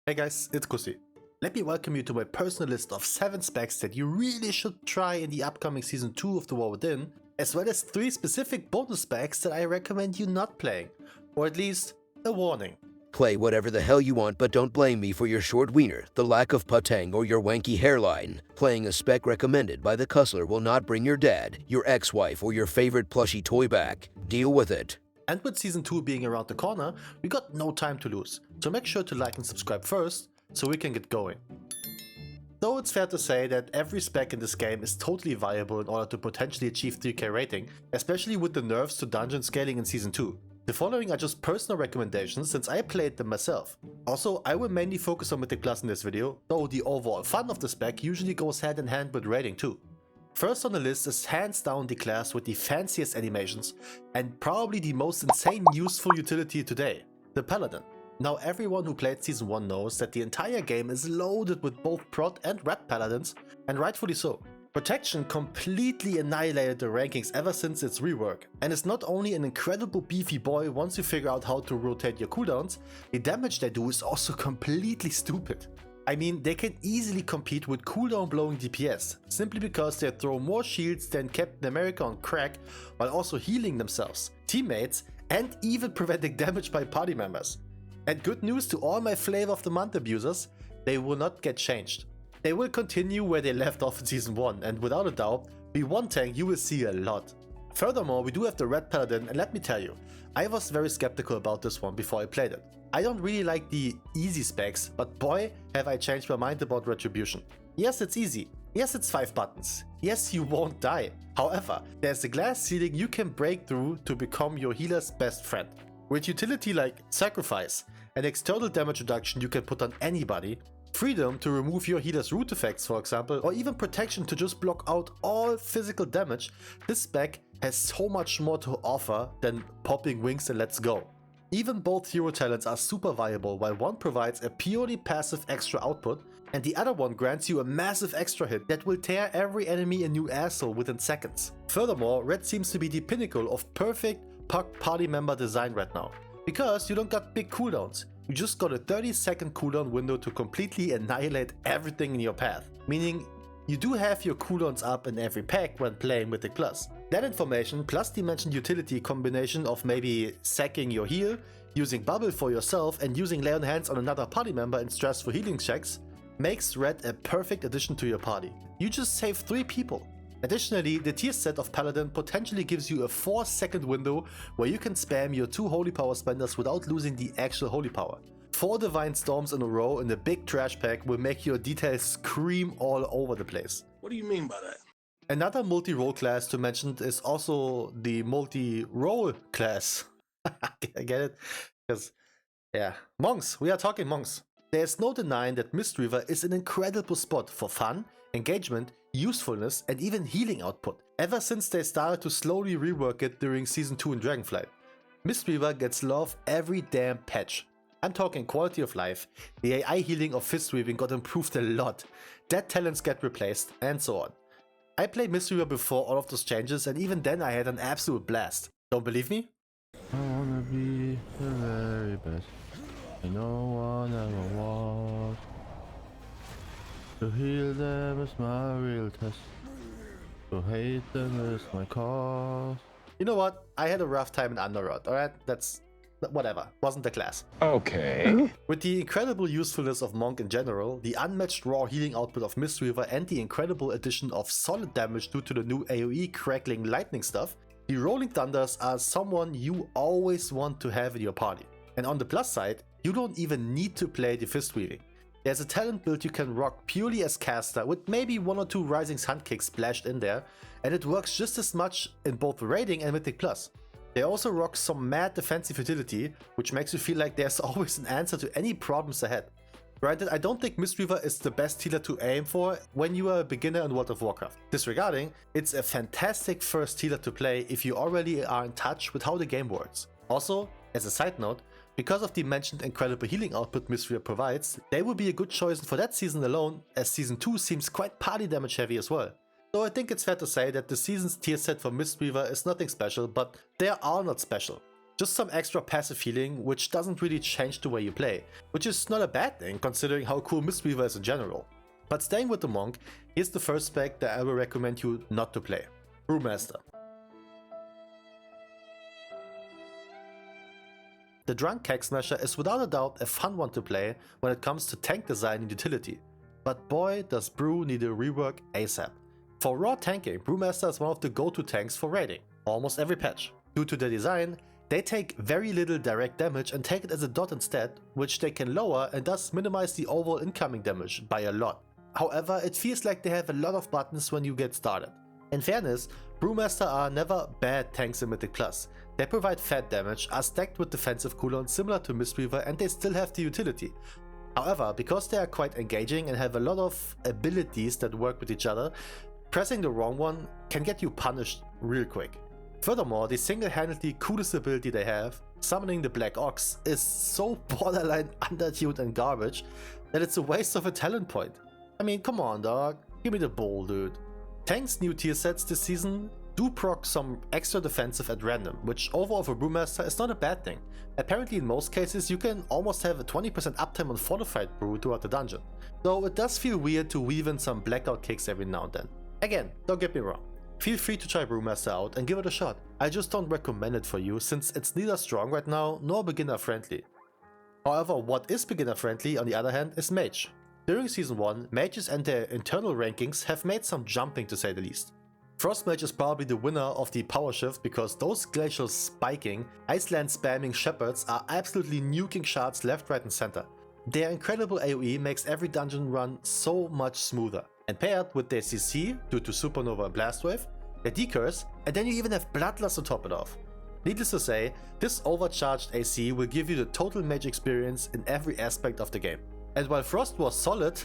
Hey guys, it's Kusi. Let me welcome you to my personal list of 7 specs that you really should try in the upcoming Season 2 of The War Within, as well as 3 specific bonus specs that I recommend you not playing, or at least a warning. Play whatever the hell you want, but don't blame me for your short wiener, the lack of patang, or your wanky hairline. Playing a spec recommended by the Cussler will not bring your dad, your ex-wife, or your favorite plushie toy back. Deal with it. And with Season 2 being around the corner, we got no time to lose, so make sure to like and subscribe first, so we can get going. Though it's fair to say that every spec in this game is totally viable in order to potentially achieve 3k rating, especially with the nerfs to dungeon scaling in Season 2. The following are just personal recommendations since I played them myself. Also, I will mainly focus on Mythic Plus in this video, though the overall fun of the spec usually goes hand in hand with rating too. First on the list is hands down the class with the fanciest animations and probably the most insane useful utility today, the Paladin. Now everyone who played Season 1 knows that the entire game is loaded with both Prot and Red Paladins, and rightfully so. Protection completely annihilated the rankings ever since its rework, and is not only an incredible beefy boy once you figure out how to rotate your cooldowns, the damage they do is also completely stupid. I mean, they can easily compete with cooldown blowing DPS, simply because they throw more shields than Captain America on crack, while also healing themselves, teammates, and even preventing damage by party members. And good news to all my flavor of the month abusers, they will not get changed. They will continue where they left off in Season 1, and without a doubt, be one tank you will see a lot. Furthermore, we do have the Red Paladin, and let me tell you, I was very skeptical about this one before I played it. I don't really like the easy specs, but boy have I changed my mind about Retribution. Yes, it's easy. Yes, it's 5 buttons. Yes, you won't die. However, there's a glass ceiling you can break through to become your healer's best friend. With utility like Sacrifice, an external damage reduction you can put on anybody, freedom to remove your healer's root effects for example, or even protection to just block out all physical damage, this spec has so much more to offer than popping wings and let's go. Even both hero talents are super viable, while one provides a purely passive extra output and the other one grants you a massive extra hit that will tear every enemy a new asshole within seconds. Furthermore, Red seems to be the pinnacle of perfect puck party member design right now, because you don't got big cooldowns. You just got a 30-second cooldown window to completely annihilate everything in your path, meaning you do have your cooldowns up in every pack when playing Mythic Plus. That information plus the mentioned utility combination of maybe sacking your heal, using bubble for yourself and using lay on hands on another party member in stress for healing checks makes Red a perfect addition to your party. You just save 3 people. Additionally, the tier set of Paladin potentially gives you a 4-second window where you can spam your 2 Holy Power spenders without losing the actual Holy Power. 4 Divine Storms in a row in a big trash pack will make your details scream all over the place. What do you mean by that? Another multi-role class to mention is also the multi-role class. I get it? Because, yeah, monks, we are talking monks. There's no denying that Mistweaver is an incredible spot for fun, engagement, usefulness, and even healing output, ever since they started to slowly rework it during Season 2 in Dragonflight. Mistweaver gets love every damn patch. I'm talking quality of life, the AI healing of fist weaving got improved a lot, dead talents get replaced, and so on. I played Mistweaver before all of those changes, and even then I had an absolute blast. Don't believe me? I wanna be the very best. No one ever was. To heal them is my real test. To hate them is my cause. You know what? I had a rough time in Underworld, alright? That's whatever. Wasn't the class. Okay. With the incredible usefulness of Monk in general, the unmatched raw healing output of Mistweaver and the incredible addition of solid damage due to the new AoE crackling lightning stuff, the Rolling Thunders are someone you always want to have in your party. And on the plus side, you don't even need to play the fist weaving. There's a talent build you can rock purely as caster with maybe 1 or 2 Rising Sun kicks splashed in there, and it works just as much in both raiding and Mythic Plus. They also rock some mad defensive utility, which makes you feel like there's always an answer to any problems ahead. Granted, I don't think Mistweaver is the best healer to aim for when you are a beginner in World of Warcraft. Disregarding, it's a fantastic first healer to play if you already are in touch with how the game works. Also, as a side note, because of the mentioned incredible healing output Mistweaver provides, they will be a good choice for that season alone, as Season 2 seems quite party damage heavy as well. So I think it's fair to say that the season's tier set for Mistweaver is nothing special, but they are all not special. Just some extra passive healing, which doesn't really change the way you play, which is not a bad thing considering how cool Mistweaver is in general. But staying with the Monk, here's the first spec that I will recommend you not to play. Brewmaster. The Drunk Keg Smasher is without a doubt a fun one to play when it comes to tank design and utility. But boy does Brew need a rework ASAP. For raw tanking, Brewmaster is one of the go-to tanks for raiding, almost every patch. Due to their design, they take very little direct damage and take it as a dot instead, which they can lower and thus minimize the overall incoming damage by a lot. However, it feels like they have a lot of buttons when you get started. In fairness, Brewmaster are never bad tanks in Mythic Plus. They provide fat damage, are stacked with defensive cooldowns similar to Mistweaver, and they still have the utility. However, because they are quite engaging and have a lot of abilities that work with each other, pressing the wrong one can get you punished real quick. Furthermore, the single-handedly coolest ability they have, summoning the Black Ox, is so borderline undertuned and garbage that it's a waste of a talent point. I mean, come on dog, give me the ball dude. Tanks' new tier sets this season do proc some extra defensive at random, which overall for Brewmaster is not a bad thing. Apparently in most cases you can almost have a 20% uptime on fortified brew throughout the dungeon. Though it does feel weird to weave in some blackout kicks every now and then. Again, don't get me wrong. Feel free to try Brewmaster out and give it a shot. I just don't recommend it for you since it's neither strong right now nor beginner friendly. However, what is beginner friendly on the other hand is Mage. During Season 1, mages and their internal rankings have made some jumping to say the least. Frostmage is probably the winner of the power shift because those glacial spiking, Iceland spamming shepherds are absolutely nuking shards left, right and center. Their incredible AoE makes every dungeon run so much smoother. And paired with their CC due to Supernova and Blast Wave, their decurse, and then you even have Bloodlust to top it off. Needless to say, this overcharged AC will give you the total Mage experience in every aspect of the game. And while Frost was solid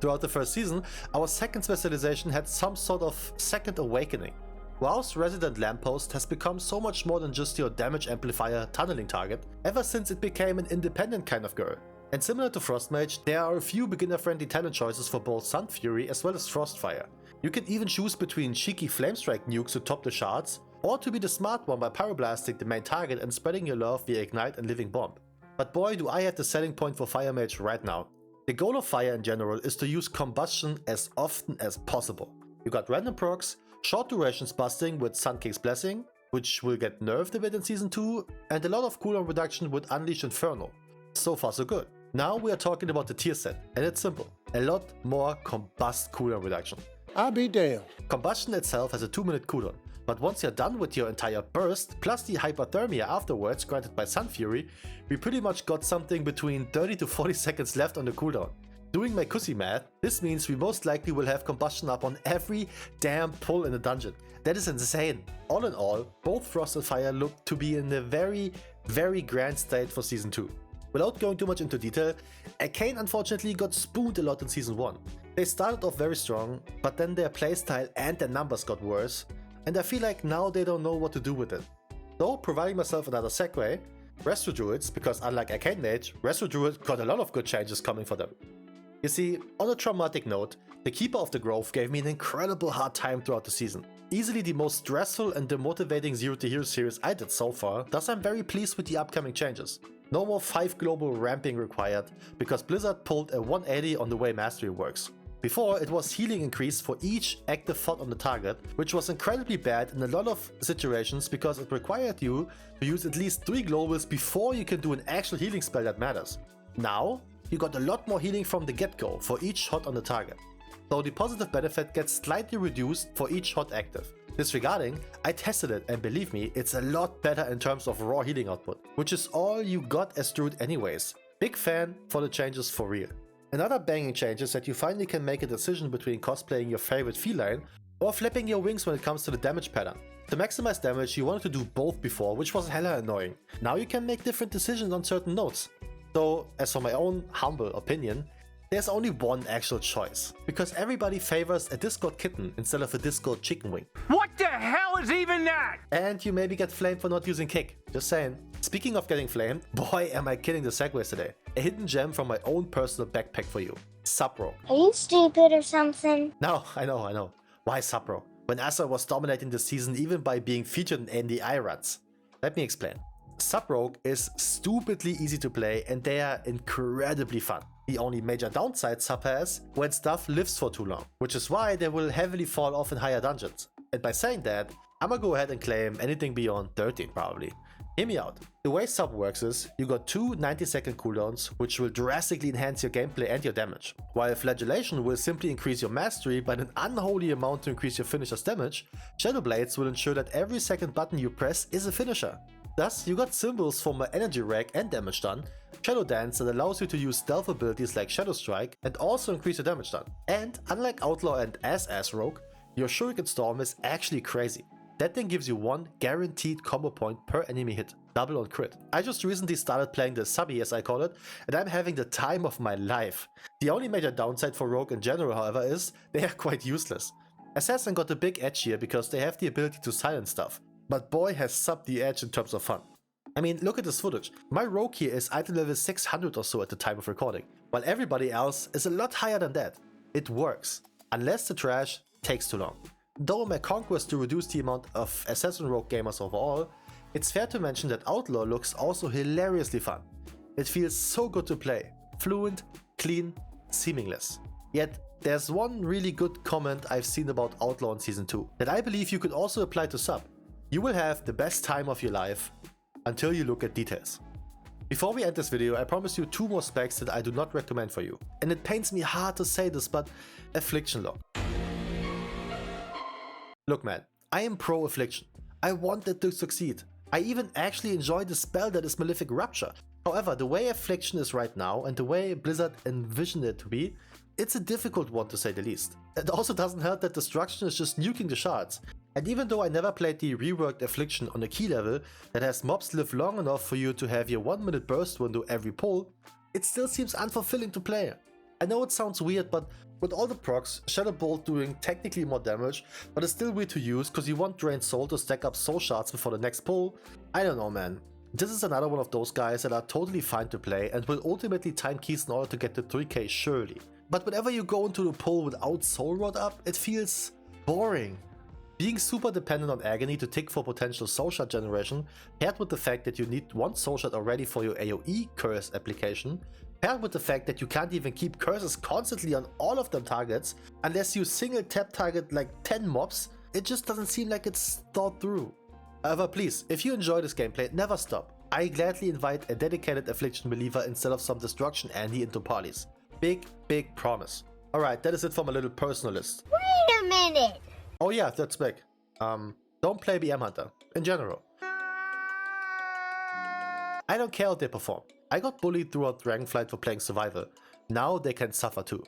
throughout the first season, our second specialization had some sort of second awakening. WoW's Resident Lamppost has become so much more than just your damage amplifier tunneling target, ever since it became an independent kind of girl. And similar to Frostmage, there are a few beginner-friendly talent choices for both Sun Fury as well as Frostfire. You can even choose between cheeky Flamestrike nukes to top the shards, or to be the smart one by pyroblasting the main target and spreading your love via Ignite and Living Bomb. But boy do I have the selling point for Fire Mage right now. The goal of Fire in general is to use Combustion as often as possible. You got random procs, short durations busting with Sun King's Blessing, which will get nerfed a bit in Season 2, and a lot of cooldown reduction with Unleash Inferno. So far so good. Now we are talking about the tier set, and it's simple. A lot more Combust cooldown reduction. I'll be damned. Combustion itself has a 2-minute cooldown, but once you're done with your entire burst, plus the hypothermia afterwards granted by Sun Fury, we pretty much got something between 30 to 40 seconds left on the cooldown. Doing my cussy math, this means we most likely will have Combustion up on every damn pull in the dungeon. That is insane. All in all, both Frost and Fire look to be in a very, very grand state for Season 2. Without going too much into detail, Arcane unfortunately got spooned a lot in Season 1. They started off very strong, but then their playstyle and their numbers got worse, and I feel like now they don't know what to do with it. Though, providing myself another segue, Resto Druids, because unlike Arcane Mage, Resto Druid got a lot of good changes coming for them. You see, on a traumatic note, the Keeper of the Grove gave me an incredible hard time throughout the season. Easily the most stressful and demotivating Zero to Hero series I did so far, thus I'm very pleased with the upcoming changes. No more 5 global ramping required, because Blizzard pulled a 180 on the way Mastery works. Before, it was healing increase for each active thought on the target, which was incredibly bad in a lot of situations because it required you to use at least 3 globals before you can do an actual healing spell that matters. Now, you got a lot more healing from the get-go for each shot on the target, though the positive benefit gets slightly reduced for each shot active. Disregarding, I tested it and believe me, it's a lot better in terms of raw healing output, which is all you got as Druid anyways. Big fan for the changes for real. Another banging change is that you finally can make a decision between cosplaying your favorite feline or flipping your wings when it comes to the damage pattern. To maximize damage you wanted to do both before, which was hella annoying. Now you can make different decisions on certain notes. Though, as for my own humble opinion, there's only one actual choice, because everybody favors a Discord kitten instead of a Discord chicken wing. What the hell is even that? And you maybe get flamed for not using kick, just saying. Speaking of getting flamed, boy am I killing the segues today. A hidden gem from my own personal backpack for you. Supro. Are you stupid or something? No, I know. Why Supro? when Asa was dominating the season even by being featured in NDI runs. Let me explain. Sub Rogue is stupidly easy to play and they are incredibly fun. The only major downside Sub has when stuff lives for too long, which is why they will heavily fall off in higher dungeons. And by saying that, I'ma go ahead and claim anything beyond 13 probably. Hear me out. The way Sub works is, you got two 90-second cooldowns which will drastically enhance your gameplay and your damage. While Flagellation will simply increase your mastery by an unholy amount to increase your finisher's damage, Shadow Blades will ensure that every second button you press is a finisher. Thus, you got symbols for more energy rack and damage done, Shadow Dance that allows you to use stealth abilities like Shadow Strike and also increase your damage done. And unlike Outlaw and Ass Rogue, your Shuriken Storm is actually crazy. That thing gives you one guaranteed combo point per enemy hit, double on crit. I just recently started playing the subby as I call it, and I'm having the time of my life. The only major downside for Rogue in general however is, they are quite useless. Assassin got a big edge here because they have the ability to silence stuff, but boy has Sub the edge in terms of fun. I mean, look at this footage. My Rogue here is item level 600 or so at the time of recording, while everybody else is a lot higher than that. It works, unless the trash takes too long. Though my conquest to reduce the amount of Assassin Rogue gamers overall, it's fair to mention that Outlaw looks also hilariously fun. It feels so good to play, fluent, clean, seamless. Yet there's one really good comment I've seen about Outlaw in Season 2 that I believe you could also apply to Sub. You will have the best time of your life until you look at details. Before we end this video, I promise you 2 more specs that I do not recommend for you. And it pains me hard to say this, but Affliction lock. Look man, I am pro Affliction. I want it to succeed. I even actually enjoy the spell that is Malefic Rupture. However, the way Affliction is right now and the way Blizzard envisioned it to be, it's a difficult one to say the least. It also doesn't help that Destruction is just nuking the shards. And even though I never played the reworked Affliction on a key level that has mobs live long enough for you to have your 1-minute burst window every pull, it still seems unfulfilling to play. I know it sounds weird, but with all the procs, Shadow Bolt doing technically more damage, but it's still weird to use cause you want Drained Soul to stack up soul shards before the next pull. I don't know man. This is another one of those guys that are totally fine to play and will ultimately time keys in order to get to 3k surely. But whenever you go into the pull without Soul Rod up, it feels boring. Being super dependent on Agony to tick for potential soul shard generation, paired with the fact that you need one soul shard already for your AoE curse application, paired with the fact that you can't even keep curses constantly on all of them targets unless you single tap target like 10 mobs, it just doesn't seem like it's thought through. However, please, if you enjoy this gameplay, never stop. I gladly invite a dedicated Affliction believer instead of some Destruction Andy into parties. Big promise. Alright, that is it for my little personal list. Wait a minute! Oh yeah, that's big. Don't play BM Hunter, in general. I don't care how they perform. I got bullied throughout Dragonflight for playing Survival. Now they can suffer too.